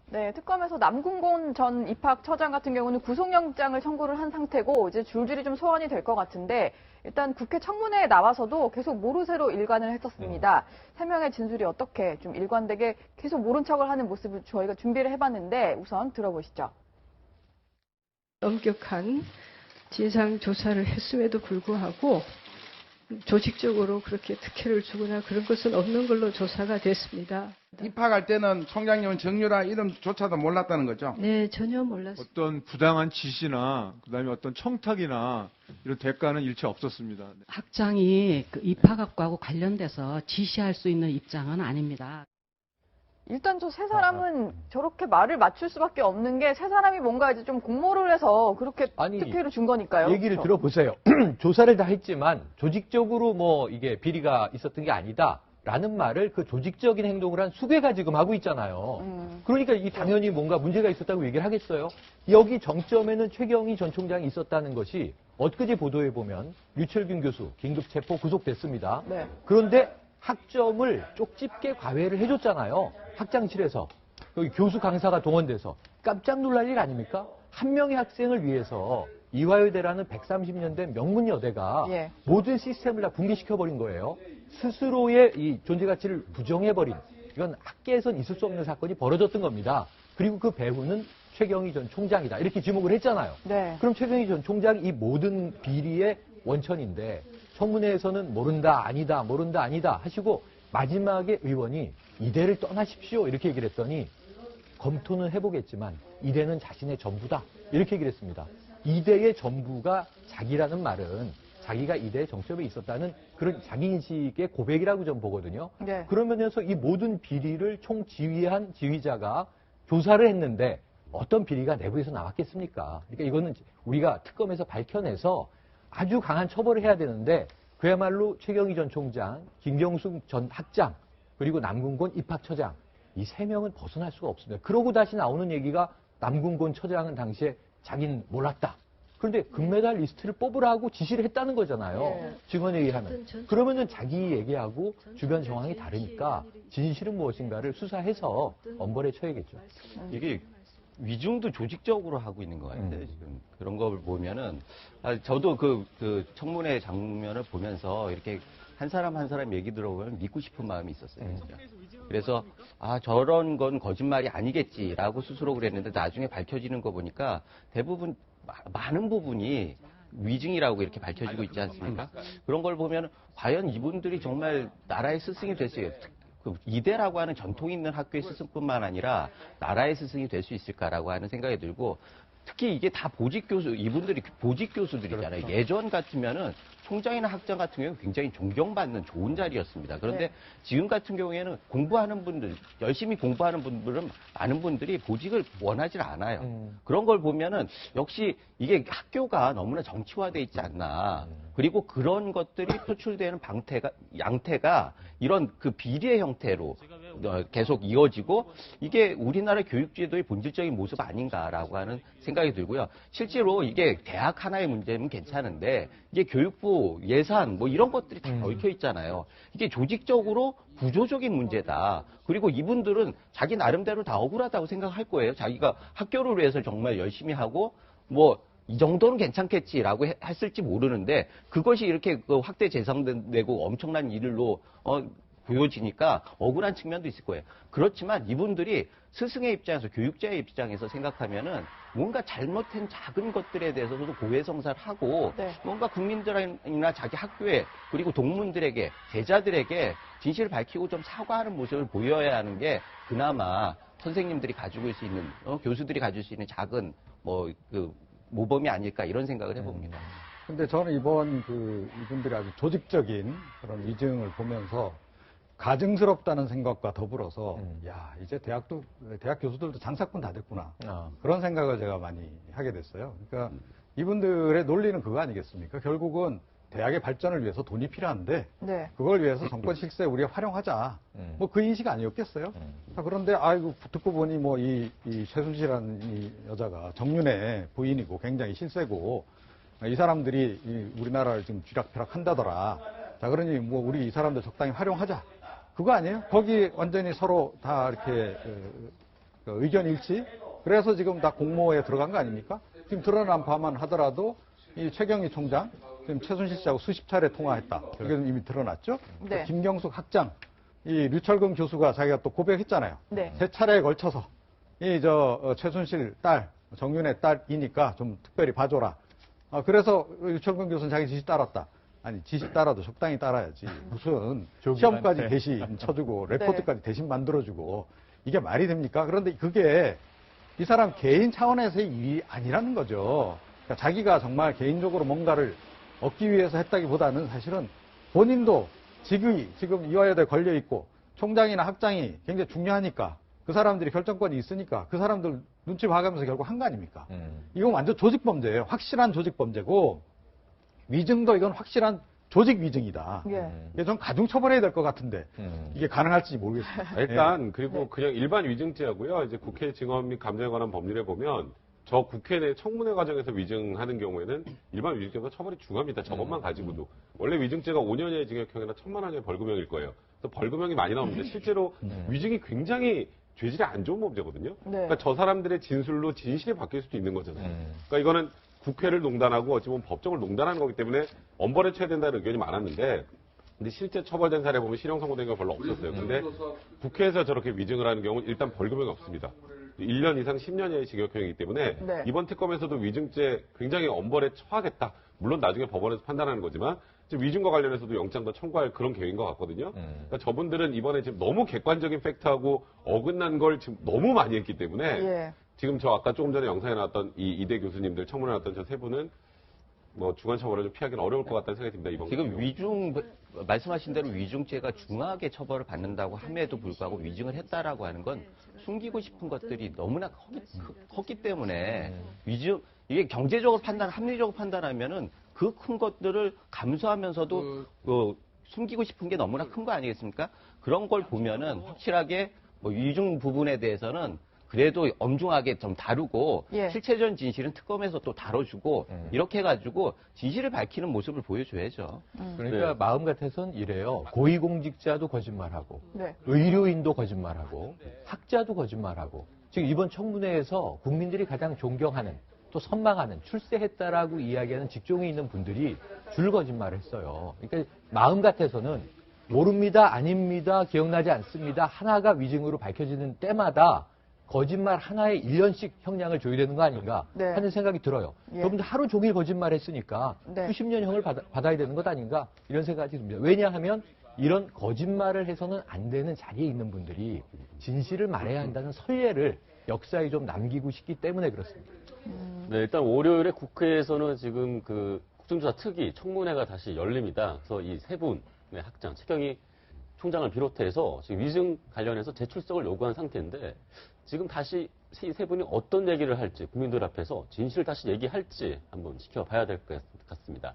네, 특검에서 남궁곤 전 입학처장 같은 경우는 구속영장을 청구를 한 상태고 이제 줄줄이 좀 소환이 될 것 같은데 일단 국회 청문회에 나와서도 계속 모르쇠로 일관을 했었습니다. 세 명의 진술이 어떻게 좀 일관되게 계속 모른 척을 하는 모습을 저희가 준비를 해봤는데 우선 들어보시죠. 엄격한 진상 조사를 했음에도 불구하고 조직적으로 그렇게 특혜를 주거나 그런 것은 없는 걸로 조사가 됐습니다. 입학할 때는 총장님은 정유라 이름조차도 몰랐다는 거죠? 네, 전혀 몰랐습니다. 어떤 부당한 지시나 그다음에 어떤 청탁이나 이런 대가는 일체 없었습니다. 학장이 그 입학학과하고 관련돼서 지시할 수 있는 입장은 아닙니다. 일단 저 세 사람은 저렇게 말을 맞출 수밖에 없는 게 세 사람이 뭔가 이제 좀 공모를 해서 그렇게 특혜를 준 거니까요. 얘기를 그렇죠? 들어보세요. 조사를 다 했지만 조직적으로 뭐 이게 비리가 있었던 게 아니다라는 말을 그 조직적인 행동을 한 수괴가 지금 하고 있잖아요. 그러니까 이 당연히 뭔가 문제가 있었다고 얘기를 하겠어요. 여기 정점에는 최경희 전 총장이 있었다는 것이 엊그제 보도에 보면 류철균 교수 긴급 체포 구속됐습니다. 네. 그런데 학점을 쪽집게 과외를 해줬잖아요. 학장실에서. 여기 교수 강사가 동원돼서. 깜짝 놀랄 일 아닙니까? 한 명의 학생을 위해서 이화여대라는 130년 된 명문여대가 모든 시스템을 다 붕괴시켜버린 거예요. 스스로의 이 존재가치를 부정해버린, 이건 학계에선 있을 수 없는 사건이 벌어졌던 겁니다. 그리고 그 배후는 최경희 전 총장이다. 이렇게 지목을 했잖아요. 네. 그럼 최경희 전 총장이 이 모든 비리의 원천인데 청문회에서는 모른다, 아니다, 모른다, 아니다 하시고 마지막에 의원이 이대를 떠나십시오 이렇게 얘기를 했더니 검토는 해보겠지만 이대는 자신의 전부다 이렇게 얘기를 했습니다. 이대의 전부가 자기라는 말은 자기가 이대의 정점에 있었다는 그런 자기인식의 고백이라고 좀 보거든요. 네. 그런 면에서 이 모든 비리를 총지휘한 지휘자가 조사를 했는데 어떤 비리가 내부에서 나왔겠습니까? 그러니까 이거는 우리가 특검에서 밝혀내서 아주 강한 처벌을 해야 되는데 그야말로 최경희 전 총장, 김경숙 전 학장, 그리고 남궁곤 입학처장 이 세 명은 벗어날 수가 없습니다. 그러고 다시 나오는 얘기가 남궁곤 처장은 당시에 자기는 몰랐다. 그런데 금메달 리스트를 뽑으라고 지시를 했다는 거잖아요. 증언에 의하면. 그러면은 자기 얘기하고 주변 정황이 다르니까 진실은 무엇인가를 수사해서 엄벌에 처해야겠죠. 이게 위중도 조직적으로 하고 있는 것 같아요. 지금 그런 걸 보면은 저도 그 청문회 장면을 보면서 이렇게 한 사람 한 사람 얘기 들어보면 믿고 싶은 마음이 있었어요. 진짜. 그래서 저런 건 거짓말이 아니겠지라고 스스로 그랬는데 나중에 밝혀지는 거 보니까 대부분 많은 부분이 위증이라고 이렇게 밝혀지고 있지 않습니까? 그런 걸 보면 과연 이분들이 정말 나라의 스승이 될 수 있을까? 이대라고 하는 전통 있는 학교의 스승뿐만 아니라 나라의 스승이 될 수 있을까라고 하는 생각이 들고 특히 이게 다 보직 교수, 이분들이 보직 교수들이잖아요. 그렇죠. 예전 같으면은 총장이나 학장 같은 경우는 굉장히 존경받는 좋은 자리였습니다. 그런데 지금 같은 경우에는 공부하는 분들, 열심히 공부하는 분들은 많은 분들이 보직을 원하지 않아요. 그런 걸 보면은 역시 이게 학교가 너무나 정치화돼 있지 않나. 그리고 그런 것들이 표출되는 양태가 이런 그 비리의 형태로 계속 이어지고 이게 우리나라 교육제도의 본질적인 모습 아닌가라고 하는 생각이 들고요. 실제로 이게 대학 하나의 문제는 괜찮은데 이게 교육부 예산 뭐 이런 것들이 다 얽혀 있잖아요. 이게 조직적으로 구조적인 문제다. 그리고 이분들은 자기 나름대로 다 억울하다고 생각할 거예요. 자기가 학교를 위해서 정말 열심히 하고 뭐 이 정도는 괜찮겠지라고 했을지 모르는데 그것이 이렇게 확대 재생되고 엄청난 일로 보여지니까 억울한 측면도 있을 거예요. 그렇지만 이분들이 스승의 입장에서 교육자의 입장에서 생각하면은 뭔가 잘못된 작은 것들에 대해서도 고해성사를 하고 뭔가 국민들이나 자기 학교에 그리고 동문들에게 제자들에게 진실을 밝히고 좀 사과하는 모습을 보여야 하는 게 그나마 선생님들이 가지고 있을 수 있는 교수들이 가질 수 있는 작은 모범이 아닐까 이런 생각을 해봅니다. 근데 저는 이번 이분들이 아주 조직적인 그런 위증을 보면서 가증스럽다는 생각과 더불어서 야 이제 대학 교수들도 장사꾼 다 됐구나 그런 생각을 제가 많이 하게 됐어요. 그러니까 이분들의 논리는 그거 아니겠습니까? 결국은 대학의 발전을 위해서 돈이 필요한데 그걸 위해서 정권 실세 우리가 활용하자 뭐 그 인식 아니었겠어요? 그런데 아이고 듣고 보니 뭐 이 최순실이라는 이 여자가 정윤의 부인이고 굉장히 실세고 이 사람들이 우리나라를 지금 쥐락펴락 한다더라. 자 그러니 뭐 우리 이 사람들 적당히 활용하자. 그거 아니에요? 거기 완전히 서로 다 이렇게 그 의견 일치. 그래서 지금 다 공모에 들어간 거 아닙니까? 지금 드러난 바만 하더라도 이 최경희 총장 지금 최순실 씨하고 수십 차례 통화했다. 이게 이미 드러났죠. 네. 김경숙 학장, 이 류철근 교수가 자기가 또 고백했잖아요. 네. 3차례에 걸쳐서 이 최순실 딸, 정윤의 딸이니까 좀 특별히 봐줘라. 그래서 류철근 교수는 자기 지시 따랐다. 아니, 지시 따라도 적당히 따라야지. 무슨 시험까지 대신 쳐주고 레포트까지 대신 만들어주고 이게 말이 됩니까? 그런데 그게 이 사람 개인 차원에서의 일이 아니라는 거죠. 그러니까 자기가 정말 개인적으로 뭔가를 얻기 위해서 했다기보다는 사실은 본인도 직위, 지금 이화여대에 걸려있고 총장이나 학장이 굉장히 중요하니까 그 사람들이 결정권이 있으니까 그 사람들 눈치 봐가면서 결국 한 거 아닙니까? 이건 완전 조직범죄예요. 확실한 조직범죄고 위증도 이건 확실한 조직 위증이다. 예. 이게 좀 가중처벌해야 될 것 같은데 이게 가능할지 모르겠습니다. 일단 그리고 그냥 일반 위증죄하고요. 이제 국회 증언 및 감정에 관한 법률에 보면 저 국회 내 청문회 과정에서 위증하는 경우에는 일반 위증죄보다 처벌이 중합니다. 저것만 가지고도. 원래 위증죄가 5년의 징역형이나 1,000만 원의 벌금형일 거예요. 그래서 벌금형이 많이 나옵니다. 실제로 위증이 굉장히 죄질이 안 좋은 범죄거든요. 네. 그러니까 저 사람들의 진술로 진실이 바뀔 수도 있는 거잖아요. 그러니까 이거는 국회를 농단하고 어찌 보면 법정을 농단하는 거기 때문에 엄벌에 처해야 된다는 의견이 많았는데 근데 실제 처벌된 사례 보면 실형 선고된 경우가 별로 없었어요. 근데 국회에서 저렇게 위증을 하는 경우는 일단 벌금형이 없습니다. 1년 이상 10년의 징역형이기 때문에 네. 이번 특검에서도 위증죄 굉장히 엄벌에 처하겠다. 물론 나중에 법원에서 판단하는 거지만 지금 위증과 관련해서도 영장도 청구할 그런 계획인 것 같거든요. 그러니까 저분들은 이번에 지금 너무 객관적인 팩트하고 어긋난 걸 지금 너무 많이 했기 때문에 예. 지금 저 아까 조금 전에 영상에 나왔던 이 이대 교수님들 청문회 나왔던 저 세 분은 뭐 중간 처벌을 좀 피하기는 어려울 것 같다는 생각이 듭니다. 이번 지금 위중 말씀하신 대로 위중죄가 중하게 처벌을 받는다고 함에도 불구하고 위증을 했다라고 하는 건 숨기고 싶은 것들이 너무나 컸기 때문에 위증 이게 경제적으로 판단, 합리적으로 판단하면은 그 큰 것들을 감수하면서도 숨기고 싶은 게 너무나 큰 거 아니겠습니까? 그런 걸 보면은 확실하게 뭐 위중 부분에 대해서는 그래도 엄중하게 좀 다루고 예. 실체적인 진실은 특검에서 또 다뤄주고 이렇게 해가지고 진실을 밝히는 모습을 보여줘야죠. 그러니까 마음 같아서는 이래요. 고위공직자도 거짓말하고 네. 의료인도 거짓말하고 학자도 거짓말하고 지금 이번 청문회에서 국민들이 가장 존경하는 또 선망하는 출세했다라고 이야기하는 직종에 있는 분들이 줄 거짓말을 했어요. 그러니까 마음 같아서는 모릅니다, 아닙니다, 기억나지 않습니다. 하나가 위증으로 밝혀지는 때마다 거짓말 하나에 1년씩 형량을 줘야 되는 거 아닌가 네. 하는 생각이 들어요. 예. 여러분들 하루 종일 거짓말 했으니까 네. 수십 년 형을 받아야 되는 것 아닌가 이런 생각이 듭니다. 왜냐하면 이런 거짓말을 해서는 안 되는 자리에 있는 분들이 진실을 말해야 한다는 선례를 역사에 좀 남기고 싶기 때문에 그렇습니다. 네, 일단 월요일에 국회에서는 지금 그 국정조사 특위 청문회가 다시 열립니다. 그래서 이 세 분의 학장, 최경희 총장을 비롯해서 지금 위증 관련해서 재출석을 요구한 상태인데 지금 다시 세 분이 어떤 얘기를 할지 국민들 앞에서 진실을 다시 얘기할지 한번 지켜봐야 될 것 같습니다.